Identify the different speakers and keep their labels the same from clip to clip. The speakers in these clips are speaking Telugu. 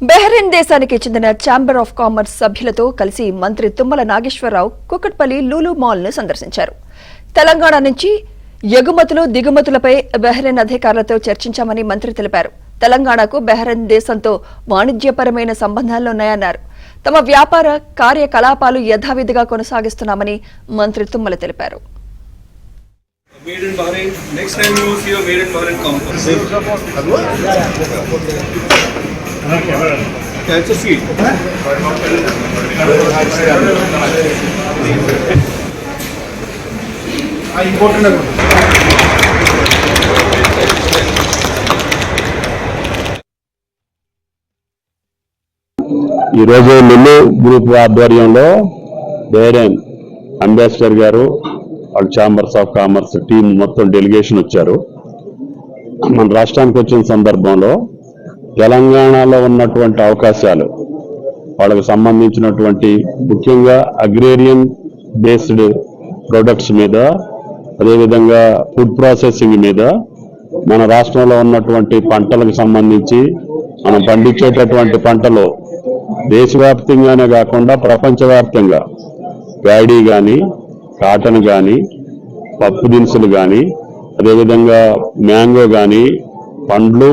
Speaker 1: బహ్రెయిన్ దేశానికి చెందిన ఛాంబర్ ఆఫ్ కామర్స్ సభ్యులతో కలిసి మంత్రి తుమ్మల నాగేశ్వరరావు కూకట్పల్లి లూలు మాల్ ను సందర్శించారు. తెలంగాణ నుంచి ఎగుమతులు దిగుమతులపై బహ్రెయిన్ అధికారులతో చర్చించామని మంత్రి తెలిపారు. తెలంగాణకు బహ్రెయిన్ దేశంతో వాణిజ్యపరమైన సంబంధాలున్నాయన్నారు. తమ వ్యాపార కార్యకలాపాలు యథావిధిగా కొనసాగిస్తున్నామని మంత్రి తుమ్మల తెలిపారు.
Speaker 2: Made in Bahrain. Next time you will see a Made in Bahrain company. Yeah, it's a seed.
Speaker 3: ఈరోజు లులు గ్రూప్ ఆధ్వర్యంలో బహ్రెయిన్ అంబాసిడర్ గారు వాళ్ళ ఛాంబర్స్ ఆఫ్ కామర్స్ టీం మొత్తం డెలిగేషన్ వచ్చారు. మన రాష్ట్రానికి వచ్చిన సందర్భంలో తెలంగాణలో ఉన్నటువంటి అవకాశాలు, వాళ్ళకి సంబంధించినటువంటి ముఖ్యంగా అగ్రేరియన్ బేస్డ్ ప్రొడక్ట్స్ మీద, అదేవిధంగా ఫుడ్ ప్రాసెసింగ్ మీద, మన రాష్ట్రంలో ఉన్నటువంటి పంటలకు సంబంధించి మనం పండించేటటువంటి పంటలు దేశవ్యాప్తంగానే కాకుండా ప్రపంచవ్యాప్తంగా ప్యాడీ కానీ, కాటన్ కానీ, పప్పు దినుసులు కానీ, అదేవిధంగా మ్యాంగో కానీ, పండ్లు,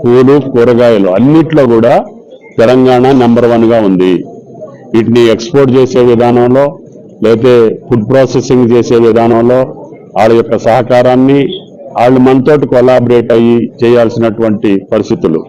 Speaker 3: పూలు, కూరగాయలు అన్నిట్లో కూడా తెలంగాణ నెంబర్ 1గా ఉంది. వీటిని ఎక్స్పోర్ట్ చేసే విధానంలో, లేకపోతే ఫుడ్ ప్రాసెసింగ్ చేసే విధానంలో వాళ్ళ యొక్క సహకారాన్ని వాళ్ళు మనతోటి కొలాబరేట్ అయ్యి చేయాల్సినటువంటి పరిస్థితులు